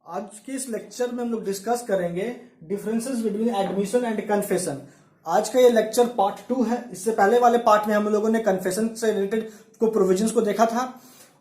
आज के इस लेक्चर में हम लोग डिस्कस करेंगे differences between admission and confession. आज का ये लेक्चर पार्ट 2 है। इससे पहले वाले पार्ट में हम लोगों ने कन्फेशन से रिलेटेड को प्रोविजंस को देखा था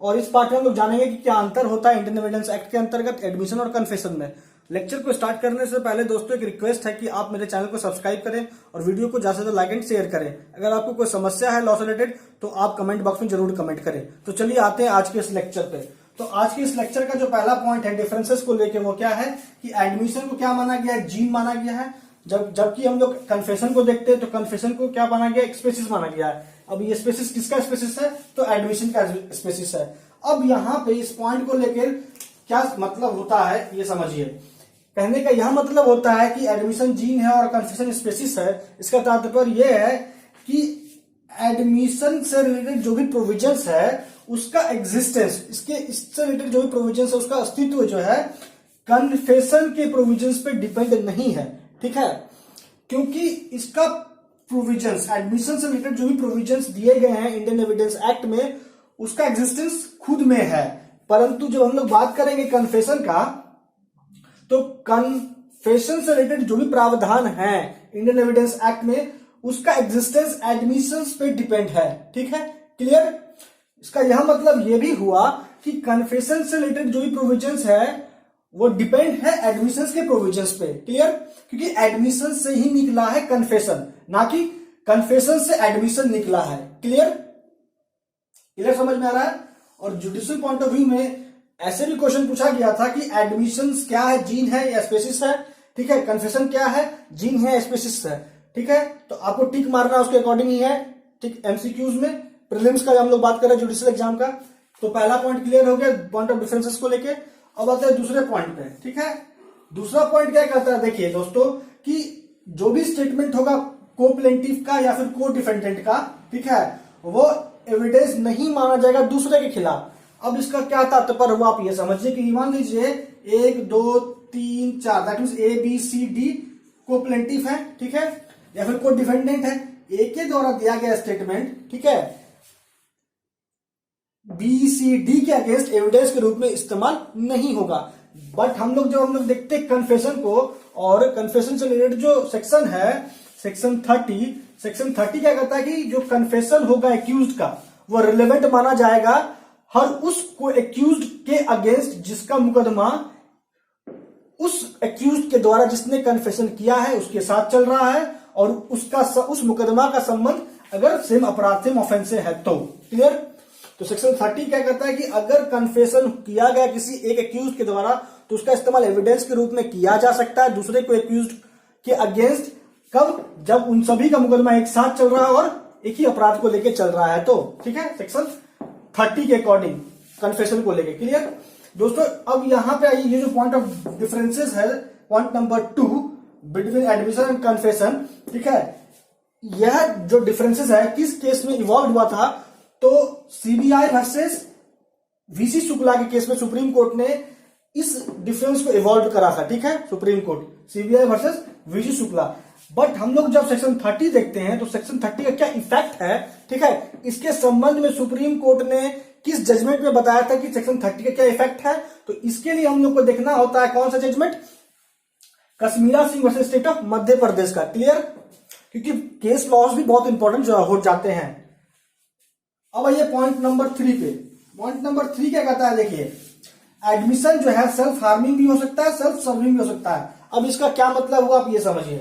और इस पार्ट में हम लोग जानेंगे कि क्या अंतर होता है इंडियन एविडेंस एक्ट के अंतर्गत एडमिशन और कन्फेशन में। लेक्चर को स्टार्ट करने से पहले दोस्तों एक रिक्वेस्ट है कि आप मेरे चैनल को सब्सक्राइब करें और वीडियो को ज्यादा से ज्यादा लाइक एंड शेयर करें। अगर आपको कोई समस्या है लॉ से रिलेटेड तो आप कमेंट बॉक्स में जरूर कमेंट करें। तो चलिए आते हैं आज के इस लेक्चर पे। तो आज के इस लेक्चर का जो पहला पॉइंट है डिफरेंसेस को लेके वो क्या है कि एडमिशन को क्या माना गया है, जीन माना गया है, जबकि हम लोग कन्फेशन को देखते हैं तो कन्फेशन को क्या माना गया है, स्पेसिस माना गया है। अब ये स्पेसिस किसका स्पेसिस है तो एडमिशन का स्पेसिस है। अब यहाँ पे इस पॉइंट को लेकर क्या मतलब होता है ये समझिए। कहने का यह मतलब होता है कि एडमिशन जीन है और कन्फेशन स्पेसिस है। इसका तात्पर्य यह है कि एडमिशन से रिलेटेड जो भी प्रोविजंस है उसका एग्जिस्टेंस, इससे रिलेटेड जो भी प्रोविजंस है उसका अस्तित्व जो है कन्फेशन के प्रोविजंस पे डिपेंड नहीं है। ठीक है, क्योंकि इसका प्रोविजंस एडमिशन से रिलेटेड जो भी प्रोविजंस दिए गए हैं इंडियन एविडेंस एक्ट में उसका एग्जिस्टेंस खुद में है। परंतु जब हम लोग बात करेंगे कन्फेशन का तो कन्फेशन से रिलेटेड जो भी प्रावधान है इंडियन एविडेंस एक्ट में उसका एग्जिस्टेंस एडमिशन पे डिपेंड है। ठीक है, क्लियर। इसका यह मतलब यह भी हुआ कि कन्फेशन से रिलेटेड जो भी प्रोविजंस है वो डिपेंड है एडमिशन के प्रोविजंस पे। क्लियर, क्योंकि एडमिशन से ही निकला है कन्फेशन, ना कि कन्फेशन से एडमिशन निकला है। क्लियर, क्लियर समझ में आ रहा है। और जुडिशियल पॉइंट ऑफ व्यू में ऐसे भी क्वेश्चन पूछा गया था कि एडमिशन क्या है, जीन है या स्पेसिस है। ठीक है, कन्फेशन क्या है, जीन है या स्पेसिस है। ठीक है, तो आपको टिक मारना उसके अकॉर्डिंग ही है। ठीक, एमसीक्यूज में प्रीलिम्स का हम लोग बात कर रहे हैं जुडिशियल एग्जाम का। तो पहला पॉइंट क्लियर हो गया पॉइंट ऑफ डिफरेंसेस को लेके। अब आते हैं दूसरे पॉइंट पे। ठीक है, दूसरा पॉइंट क्या कहता है देखिए दोस्तों कि जो भी स्टेटमेंट होगा को प्लेंटिफ का या फिर को डिफेंडेंट का, ठीक है, वो एविडेंस नहीं माना जाएगा दूसरे के खिलाफ। अब इसका क्या तात्पर्य हुआ आप ये समझिए कि मान लीजिए 1 2 3 4 that means A B C D को प्लेंटिफ है, ठीक है, या फिर को डिफेंडेंट है। ए के द्वारा दिया गया स्टेटमेंट, ठीक है, बी सी डी के अगेंस्ट एविडेंस के रूप में इस्तेमाल नहीं होगा। बट हम लोग देखते हैं कन्फेशन को, और कन्फेशन से रिलेटेड जो सेक्शन है सेक्शन 30 क्या कहता है कि जो कन्फेशन होगा एक्यूज्ड का वो रिलेवेंट माना जाएगा हर उस को एक्यूज्ड के अगेंस्ट जिसका मुकदमा उस एक्यूज्ड के द्वारा जिसने कन्फेशन किया है उसके साथ चल रहा है और उस मुकदमा का संबंध अगर सेम अपराध सेम ऑफेंस से है तो। क्लियर। तो सेक्शन 30 क्या कहता है कि अगर कन्फेशन किया गया किसी एक एक्यूज्ड के द्वारा तो उसका इस्तेमाल एविडेंस के रूप में किया जा सकता है दूसरे को एक्यूज्ड के अगेंस्ट, कब, जब उन सभी का मुकदमा एक साथ चल रहा है और एक ही अपराध को लेकर चल रहा है तो। ठीक है, सेक्शन 30 के अकॉर्डिंग कन्फेशन को लेके। क्लियर दोस्तों। अब यहां पे आइए, ये जो पॉइंट ऑफ डिफरेंसेस है point number 2 between admission and confession. ठीक है, यह जो डिफरेंसेस है किस केस में इवॉल्व हुआ था तो सीबीआई वर्सेस वीसी शुक्ला के केस में सुप्रीम कोर्ट ने इस डिफरेंस को इवॉल्व करा था। ठीक है, supreme court CBI versus VC Shukla. But हम लोग जब सेक्शन 30 देखते हैं तो सेक्शन 30 का क्या इफेक्ट है, ठीक है, इसके संबंध में सुप्रीम कोर्ट ने किस जजमेंट में बताया था कि सेक्शन 30 का क्या इफेक्ट है। तो इसके लिए हम लोग को देखना होता है कौन सा judgment, Kashmira Singh versus state of Madhya Pradesh का। क्लियर, क्योंकि केस लॉज भी बहुत इंपॉर्टेंट हो जाते हैं। अब आइए पॉइंट नंबर 3 पे। पॉइंट नंबर 3 क्या कहता है देखिए, एडमिशन जो है सेल्फ हार्मिंग भी हो सकता है सेल्फ सर्विंग भी हो सकता है। अब इसका क्या मतलब हुआ आप ये समझिए।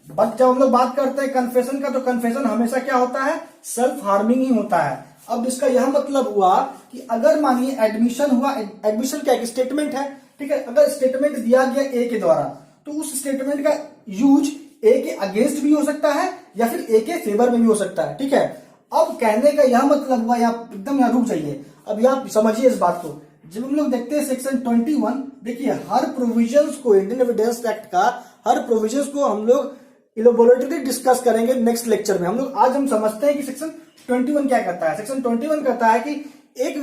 बट जब हम लोग बात करते हैं कन्फेशन का तो कन्फेशन हमेशा क्या होता है, सेल्फ हार्मिंग ही होता है। अब इसका यह मतलब हुआ कि अगर मानिए एडमिशन हुआ, एडमिशन क्या एक स्टेटमेंट है, ठीक है, अगर स्टेटमेंट दिया गया ए के द्वारा तो उस स्टेटमेंट का यूज ए के अगेंस्ट भी हो सकता है या फिर ए के फेवर में भी हो सकता है। ठीक है, अब कहने का यह मतलब हुआ, आप एकदम यहां रुक जाइए, अब यहां समझिए इस बात को। जब हम लोग देखते हैं सेक्शन 21, देखिए हर प्रोविजंस को इंडियन एविडेंस एक्ट का हर प्रोविजंस को हम लोग इलेबोरेटली डिस्कस करेंगे नेक्स्ट लेक्चर में। हम लोग आज हम समझते हैं कि सेक्शन 21 क्या कहता है। सेक्शन 21 कहता है कि एक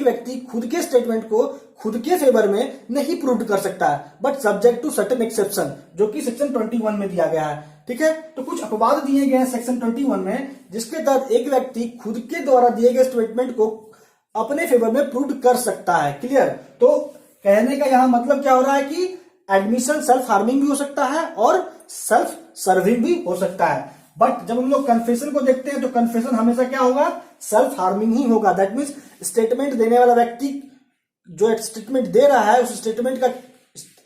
व्यक्ति खुद के स्टेटमेंट को खुद के फेवर में नहीं प्रूव कर सकता है but subject to certain exception, जो कि सेक्शन 21 में दिया गया है। ठीक है, तो कुछ अपवाद दिए गए हैं सेक्शन 21 में जिसके तहत एक व्यक्ति खुद के द्वारा दिए गए स्टेटमेंट को अपने फेवर में प्रूव कर सकता है। क्लियर। तो कहने का यहां मतलब क्या हो रहा है कि एडमिशन सेल्फ हार्मिंग भी हो सकता है और सेल्फ सर्विंग भी हो सकता है। बट जब हम लोग कन्फेशन को देखते हैं तो कन्फेशन हमेशा क्या होगा, सेल्फ हार्मिंग ही होगा। दैट मीन्स स्टेटमेंट देने वाला व्यक्ति जो स्टेटमेंट दे रहा है उस स्टेटमेंट का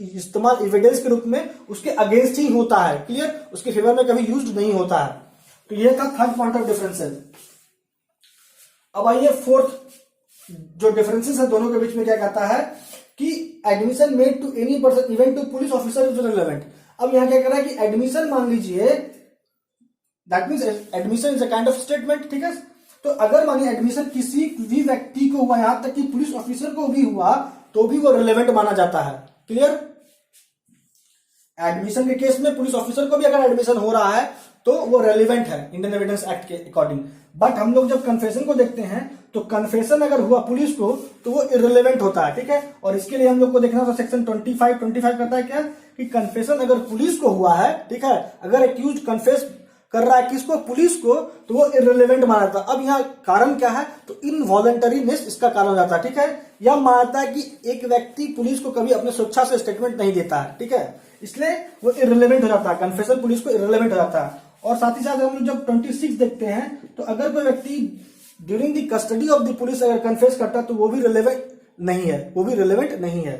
इस्तेमाल एविडेंस के रूप में उसके अगेंस्ट ही होता है। क्लियर, उसके फेवर में कभी यूज्ड नहीं होता है। तो यह था थर्ड पॉइंट ऑफ डिफरेंसेस। अब आइए फोर्थ जो डिफरेंसेस है दोनों के बीच में, क्या कहता है कि admission made to any person even to police officer is relevant. अब यहां क्या कर रहा है कि एडमिशन मान लीजिए, that means admission is a kind of statement, ठीक है। तो अगर मानिए एडमिशन किसी भी व्यक्ति को हुआ, यहां तक कि पुलिस ऑफिसर को भी हुआ, तो भी वो रिलेवेंट माना जाता है। क्लियर, एडमिशन के केस में पुलिस ऑफिसर को भी अगर एडमिशन हो रहा है तो वो रेलिवेंट है इंडियन एविडेंस एक्ट के अकॉर्डिंग। बट हम लोग जब कन्फेशन को देखते हैं तो कन्फेशन अगर हुआ पुलिस को तो वो इररिलेवेंट होता है, ठीक है। और इसके लिए हम लोग को देखना था सेक्शन 25 कहता है क्या कि कन्फेशन अगर पुलिस को हुआ है, ठीक है, अगर एक्यूज कन्फेस कर रहा है किसको, पुलिस को, तो वो इररिलेवेंट माना जाता है। अब यहाँ कारण क्या है, तो इनवॉलंटरीनेस इसका कारण हो जाता है, ठीक है। यह मानता है कि एक व्यक्ति पुलिस को कभी अपने स्वेच्छा से स्टेटमेंट नहीं देता है, ठीक है, इसलिए वो इररिलेवेंट हो जाता है, कन्फेशन पुलिस को इररिलेवेंट हो जाता है। और साथ ही साथ हम लोग जब 26 देखते हैं तो अगर कोई व्यक्ति during the custody of the police अगर कन्फेस करता है तो वो भी रिलेवेंट नहीं है, वो भी रिलेवेंट नहीं है।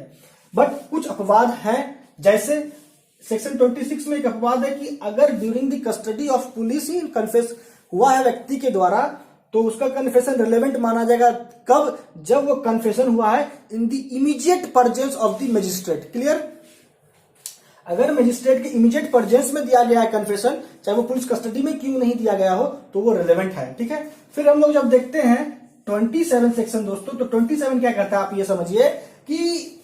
बट कुछ अपवाद हैं, जैसे सेक्शन 26 में एक अपवाद है कि अगर during the custody of police he confess हुआ है व्यक्ति के द्वारा तो उसका कन्फेशन रिलेवेंट माना जाएगा। कब, जब वो कन्फेशन हुआ है in the immediate presence of the magistrate. Clear, अगर मजिस्ट्रेट के इमीडिएट प्रेजेंस में दिया गया है कन्फेशन, चाहे वो पुलिस कस्टडी में क्यों नहीं दिया गया हो, तो वो रिलेवेंट है, ठीक है। फिर हम लोग जब देखते हैं 27 सेक्शन दोस्तों, तो 27 क्या कहता है, आप ये समझिए कि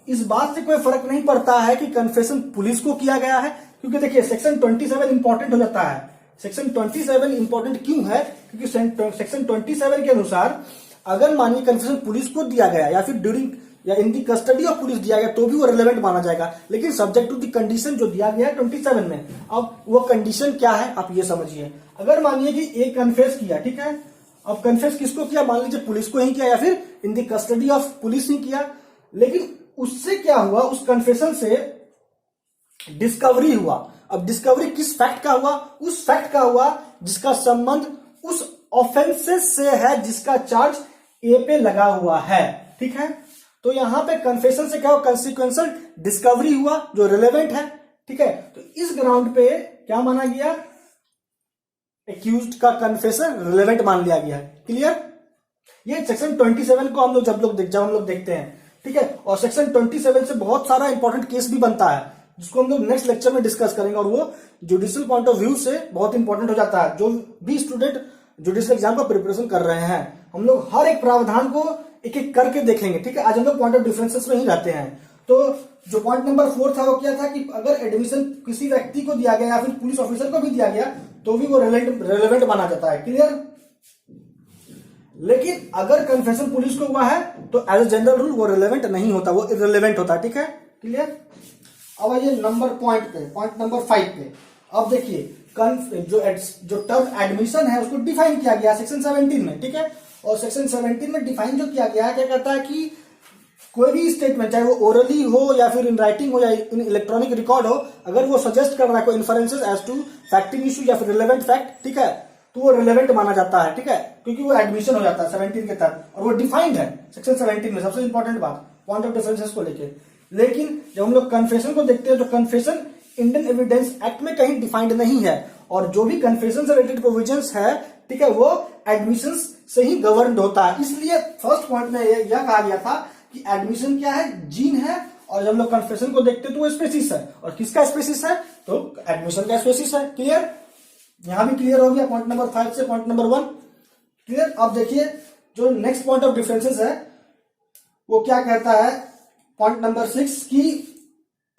इस बात से कोई फर्क नहीं पड़ता है कि कन्फेशन पुलिस को किया गया है, क्योंकि देखिए सेक्शन 27 इंपॉर्टेंट हो जाता है। सेक्शन 27 इंपॉर्टेंट क्यों है, क्योंकि सेक्शन 27 के अनुसार अगर मानिए कन्फेशन पुलिस को दिया गया या फिर ड्यूरिंग या इन दी कस्टडी ऑफ पुलिस दिया गया तो भी वो रिलेवेंट माना जाएगा, लेकिन सब्जेक्ट टू दी कंडीशन जो दिया गया है 27 में। अब वो कंडीशन क्या है, आप ये समझिए। अगर मानिए कि एक कन्फेस किया, ठीक है, अब कन्फेस किसको किया, मान लीजिए पुलिस को ही किया या फिर इन दी कस्टडी ऑफ पुलिस ही किया, लेकिन उससे क्या हुआ, उस कन्फेशन से डिस्कवरी हुआ। अब डिस्कवरी किस फैक्ट का हुआ, उस फैक्ट का हुआ जिसका संबंध उस ऑफेंसेस से है जिसका चार्ज ए पे लगा हुआ है, ठीक है। तो यहां पे कन्फेशन से क्या हुआ, कंसिक्वेंशियल डिस्कवरी हुआ जो रिलेवेंट है, ठीक है। तो इस ग्राउंड पे क्या माना गया, एक्यूज्ड का कन्फेशन रिलेवेंट मान लिया गया। क्लियर, ये सेक्शन 27 को हम लोग जब हम लोग देखते हैं, ठीक है। और सेक्शन 27 से बहुत सारा इंपॉर्टेंट केस भी बनता है जिसको हम लोग नेक्स्ट लेक्चर में डिस्कस करेंगे, और वो जुडिशियल पॉइंट ऑफ व्यू से बहुत इंपॉर्टेंट हो जाता है। जो भी स्टूडेंट जुडिशियल एग्जाम का प्रिपरेशन कर रहे हैं, हम लोग हर एक प्रावधान को एक एक करके देखेंगे, ठीक है। आज हम लोग पॉइंट ऑफ डिफरेंसेस में ही रहते हैं। तो जो पॉइंट नंबर 4 था वो क्या था कि अगर एडमिशन किसी व्यक्ति को दिया गया या फिर पुलिस ऑफिसर को भी दिया गया तो भी वो रेलेवेंट माना जाता है। क्लियर, लेकिन अगर कन्फेशन पुलिस को हुआ है तो एज ए जनरल रूल वो रिलेवेंट नहीं होता, वो इररिलेवेंट होता है, ठीक है। क्लियर, अब आइए पॉइंट नंबर 5 पे। अब देखिए जो टर्म एडमिशन है उसको डिफाइन किया गया सेक्शन 17 में, ठीक है। और सेक्शन 17 में डिफाइन जो किया गया है, क्या कहता है कि कोई भी स्टेटमेंट चाहे वो ओरली हो या फिर इन राइटिंग हो या इन इलेक्ट्रॉनिक रिकॉर्ड हो, अगर वो सजेस्ट कर रहा है कोई इन्फरेंसेस एज टू फैक्टिंग इशू या फिर रिलेवेंट फैक्ट, ठीक है, तो वो रिलेवेंट माना जाता है, ठीक है, क्योंकि वो एडमिशन हो जाता है 17 के तहत और वो डिफाइंड है सेक्शन 17 में। सबसे इंपॉर्टेंट बात पॉइंट ऑफ डिफरेंसेस को लेके। लेकिन जब हम लोग कन्फेशन को देखते हैं तो कन्फेशन इंडियन एविडेंस एक्ट में कहीं डिफाइंड नहीं है, और जो भी कन्फेशन से रिलेटेड प्रोविजंस है, ठीक है, वो एडमिशन से ही गवर्नड होता है। इसलिए फर्स्ट पॉइंट में यह कहा गया था कि एडमिशन क्या है, जीन है, और जब हम लोग कन्फेशन को देखते हैं तो वो स्पेसिस है। और किसका स्पेसिस है, तो एडमिशन का स्पेसिस है। क्लियर, यहां भी क्लियर हो गया पॉइंट नंबर 5 से पॉइंट नंबर 1। क्लियर, अब देखिए जो नेक्स्ट पॉइंट ऑफ डिफरेंसेस है वो क्या कहता है, पॉइंट नंबर 6 की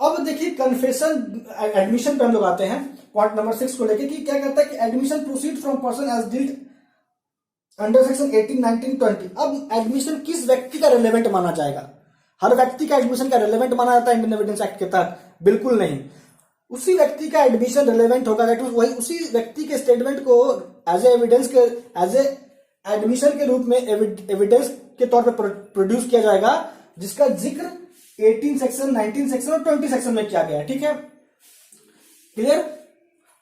अब देखिए कन्फेशन एडमिशन पे हम लोग आते हैं पॉइंट नंबर 6 को लेके कि क्या कहता है कि admission proceed from person as dealt under section 18, 19, 20। अब एडमिशन किस व्यक्ति का रिलेवेंट माना जाएगा, हर व्यक्ति का एडमिशन का रिलेवेंट माना जाता है इंडियन एविडेंस एक्ट के तहत, बिल्कुल नहीं। उसी व्यक्ति का एडमिशन रिलेवेंट होगा, वही उसी व्यक्ति के स्टेटमेंट को एज ए एविडेंस के एज ए एडमिशन के रूप में एविडेंस के तौर पर प्रोड्यूस किया जाएगा जिसका जिक्र 18 सेक्शन, 19 सेक्शन और 20 सेक्शन में किया गया है। ठीक है, क्लियर।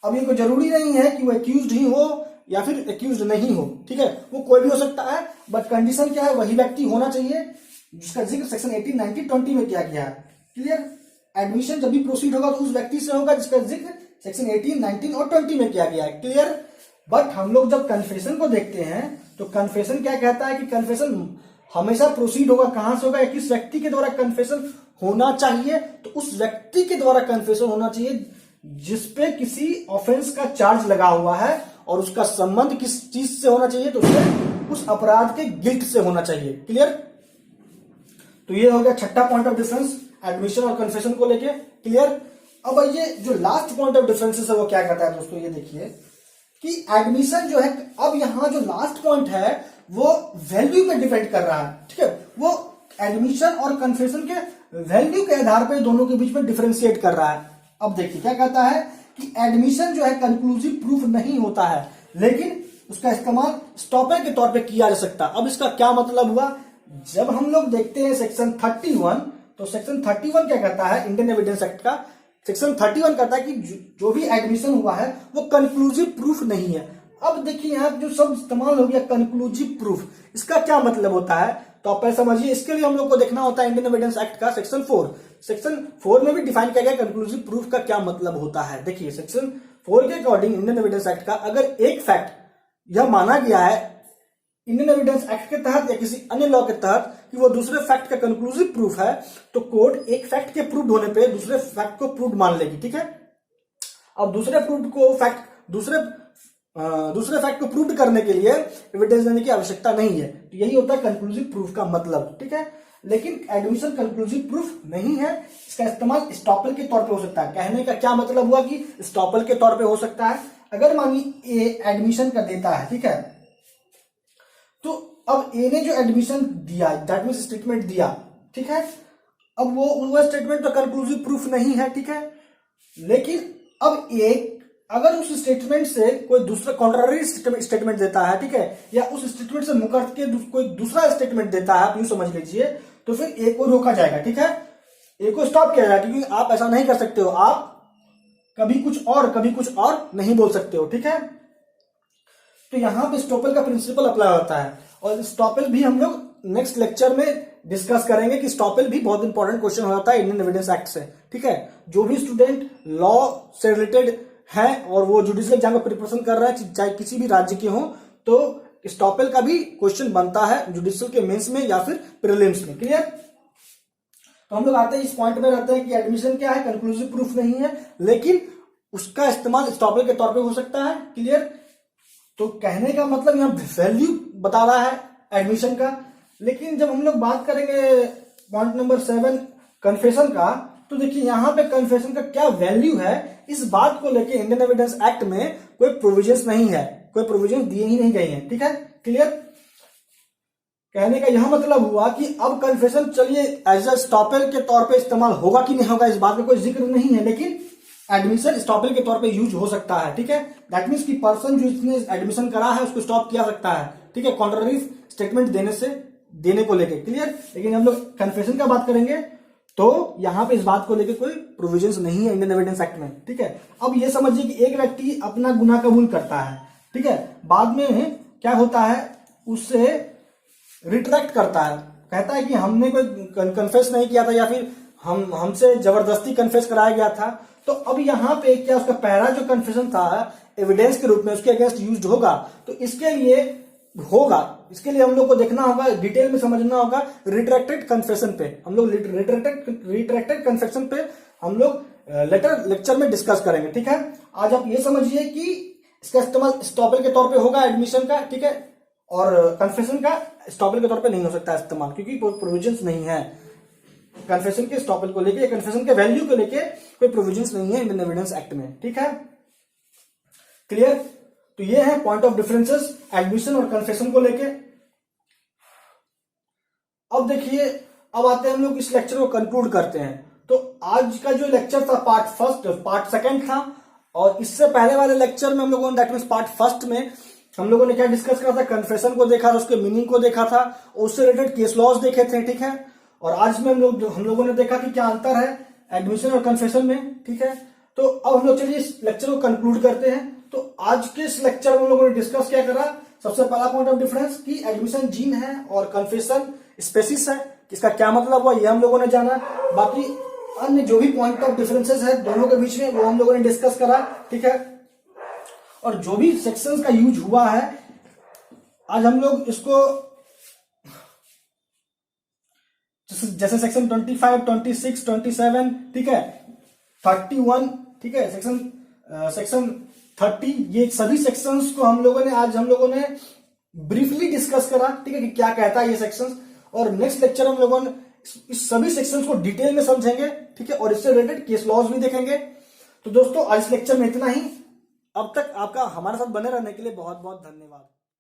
अब ये कोई जरूरी नहीं है कि वो एक्यूज्ड ही हो या फिर एक्यूज्ड नहीं हो। ठीक है, वो कोई भी हो सकता है, बट कंडीशन क्या है, वही व्यक्ति होना चाहिए जिसका जिक्र सेक्शन 18, 19, 20 में किया गया है। क्लियर। एडमिशन जब भी प्रोसीड होगा तो उस व्यक्ति से होगा जिसका जिक्र सेक्शन 18, 19 और 20 में किया गया है। क्लियर। बट हम लोग जब कन्फेशन को देखते हैं तो कन्फेशन क्या कहता है कि कन्फेशन हमेशा प्रोसीड होगा कहां से होगा, किस व्यक्ति के द्वारा कन्फेशन होना चाहिए, तो उस व्यक्ति के द्वारा कन्फेशन होना चाहिए जिसपे किसी ऑफेंस का चार्ज लगा हुआ है और उसका संबंध किस चीज से होना चाहिए, तो उस अपराध के गिल्ट से होना चाहिए। क्लियर। तो ये हो गया छठा पॉइंट ऑफ डिफरेंस एडमिशन और कन्फेशन को लेके। क्लियर। अब ये जो लास्ट पॉइंट ऑफ डिफरेंसेस है वो क्या कहता है दोस्तों, ये देखिए कि एडमिशन जो है, अब यहां जो लास्ट पॉइंट है वो वैल्यू पे डिपेंड कर रहा है। ठीक है, वो एडमिशन और कन्फेशन के वैल्यू के आधार पर दोनों के बीच में डिफरेंशिएट कर रहा है। अब देखिए क्या कहता है कि एडमिशन जो है कंक्लूसिव प्रूफ नहीं होता है, लेकिन उसका इस्तेमाल स्टॉपर के तौर पे किया जा सकता है। अब इसका क्या मतलब हुआ, जब हम लोग देखते हैं सेक्शन 31, तो सेक्शन 31 क्या कहता है इंडियन एविडेंस एक्ट का, सेक्शन 31 कहता है कि जो भी एडमिशन हुआ है वो कंक्लूसिव प्रूफ नहीं है। अब देखिए यहाँ जो सब इस्तेमाल हो गया कंक्लूसिव प्रूफ, इसका क्या मतलब होता है, तो आप पहले समझिए। इसके लिए हम लोग को देखना होता है इंडियन एविडेंस एक्ट का सेक्शन 4। सेक्शन 4 में भी डिफाइन किया गया कंक्लूसिव प्रूफ का क्या मतलब होता है। देखिए सेक्शन 4 के अकॉर्डिंग इंडियन एविडेंस एक्ट का, अगर एक फैक्ट यह माना गया है इंडियन एविडेंस एक्ट के तहत या किसी अन्य लॉ के तहत कि वो दूसरे फैक्ट का कंक्लूसिव प्रूफ है, तो कोर्ट एक फैक्ट के प्रूव होने पे दूसरे फैक्ट को प्रूव मान लेगी। ठीक है, अब दूसरे फैक्ट को प्रूव करने के लिए एविडेंस देने की आवश्यकता नहीं है। तो यही होता है कंक्लूसिव प्रूफ का मतलब। ठीक है, लेकिन एडमिशन कंक्लूसिव प्रूफ नहीं है, इसका इस्तेमाल स्टॉपल के तौर पे हो सकता है। कहने का क्या मतलब हुआ कि स्टॉपल के तौर पे हो सकता है। अगर मानिए ए एडमिशन का देता है, ठीक है, तो अब ए ने जो एडमिशन दिया, दैट मींस स्टेटमेंट दिया, ठीक है, अब वो स्टेटमेंट तो कंक्लूसिव प्रूफ नहीं है। ठीक है, लेकिन अब ए अगर उस स्टेटमेंट से कोई दूसरा कॉन्ट्ररी स्टेटमेंट देता है, ठीक है, या उस स्टेटमेंट से मुकर के कोई दूसरा स्टेटमेंट देता है, आप यूं समझ लीजिए, तो फिर ए को रोका जाएगा। ठीक है, ए को स्टॉप किया जाएगा, क्योंकि आप ऐसा नहीं कर सकते हो, आप कभी कुछ और नहीं बोल सकते हो। ठीक है, तो यहां पे स्टॉपल का प्रिंसिपल अप्लाई होता है, और स्टॉपल भी हम लोग नेक्स्ट लेक्चर में डिस्कस करेंगे कि स्टॉपल भी बहुत इंपॉर्टेंट क्वेश्चन हो जाता है इंडियन एविडेंस एक्ट से। ठीक है, जो भी स्टूडेंट लॉ से रिलेटेड है और वो जुडिशियल एग्जाम का प्रिपरेशन कर रहा है, चाहे किसी भी राज्य के हो, तो स्टॉपल का भी क्वेश्चन बनता है जुडिशियल के मेंस में या फिर प्रीलिम्स में। क्लियर। तो हम लोग आते हैं इस पॉइंट में रहते हैं कि एडमिशन क्या है, कंक्लूसिव प्रूफ नहीं है, लेकिन उसका इस्तेमाल स्टॉपल के तौर पे हो सकता है। क्लियर। तो कहने का मतलब यहाँ वैल्यू बता रहा है एडमिशन का। लेकिन जब हम लोग बात करेंगे पॉइंट नंबर 7 कन्फेशन का, तो देखिए यहाँ पे कन्फेशन का क्या वैल्यू है, इस बात को लेके इंडियन एविडेंस एक्ट में कोई प्रोविजंस नहीं है, कोई प्रोविजन दिए ही नहीं गए हैं। ठीक है, क्लियर। कहने का यह मतलब हुआ कि अब कन्फेशन चलिए एज अ स्टॉपल के तौर पे इस्तेमाल होगा कि नहीं होगा, इस बात में कोई जिक्र नहीं है, लेकिन एडमिशन स्टॉपल के तौर पे यूज हो सकता है। ठीक है, दैट मीन्स कि पर्सन जो इसने एडमिशन करा है उसको स्टॉप किया सकता है। ठीक है, कॉन्ट्ररी स्टेटमेंट देने को लेके। क्लियर। लेकिन हम लोग कन्फेशन का बात करेंगे तो यहां पे इस बात को लेके कोई प्रोविजंस नहीं है इंडियन एविडेंस एक्ट में। ठीक है, अब ये समझिए कि एक व्यक्ति अपना गुनाह कबूल करता है, ठीक है, बाद में क्या होता है, उससे रिट्रैक्ट करता है, कहता है कि हमने कोई कन्फेस नहीं किया था या फिर हमसे जबरदस्ती कन्फेस कराया गया था। तो अब यहाँ पे क्या उसका पहला जो कन्फेशन था एविडेंस के रूप में उसके अगेंस्ट यूज्ड होगा, तो इसके लिए हम लोग को देखना होगा, डिटेल में समझना होगा रिट्रैक्टेड कन्फेशन पे। हम लोग रिट्रैक्टेड कन्फेशन पे हम लोग लेक्चर में डिस्कस करेंगे। ठीक है, आज आप ये समझिए कि इसका इस्तेमाल स्टॉपल के तौर पे होगा एडमिशन का, ठीक है, और कन्फेशन का स्टॉपल के तौर पे नहीं हो सकता इस्तेमाल, क्योंकि कोई प्रोविजंस नहीं है कन्फेशन के स्टॉपल को लेके, कन्फेशन के वैल्यू को लेके कोई प्रोविजंस नहीं है इंडियन एविडेंस एक्ट में। ठीक है, क्लियर। तो ये है पॉइंट ऑफ डिफरेंसेस एडमिशन और कन्फेशन को लेके। अब देखिए, अब आते हैं हम लोग इस लेक्चर को कंक्लूड करते हैं। तो आज का जो लेक्चर था पार्ट सेकंड था, और इससे पहले वाले लेक्चर में हम लोगों ने दैट मींस पार्ट फर्स्ट में हम लोगों ने क्या डिस्कस करा था, कन्फेशन को देखा था, उसके मीनिंग को देखा था, उससे रिलेटेड केस लॉज देखे थे। ठीक है, और आज में हम लोगों ने देखा कि क्या अंतर है एडमिशन और कन्फेशन में। ठीक है, तो अब हम लोग चलिए इस लेक्चर को कंक्लूड करते हैं। तो आज के इस लेक्चर में हम लोगों ने डिस्कस क्या करा, सबसे पहला पॉइंट ऑफ डिफरेंस कि एडमिशन जीन है और कन्फेशन स्पेसिस है, इसका क्या मतलब हुआ ये हम लोगों ने जाना। बाकी अन्य जो भी पॉइंट ऑफ डिफरेंसेस है दोनों के बीच में वो हम लोगों ने डिस्कस करा। ठीक है, और जो भी सेक्शंस का यूज हुआ है आज हम लोग इसको जैसे सेक्शन 25, 26, 27, ठीक है, 31, ठीक है, सेक्शन 30, ये सभी सेक्शंस को हम लोगों ने ब्रीफली डिस्कस करा। ठीक है, कि क्या कहता है ये सेक्शंस, और नेक्स्ट लेक्चर हम लोगों ने इस सभी सेक्शंस को डिटेल में समझेंगे। ठीक है, और इससे रिलेटेड केस लॉज भी देखेंगे। तो दोस्तों आज इस लेक्चर में इतना ही। अब तक आपका हमारे साथ बने रहने के लिए बहुत बहुत धन्यवाद।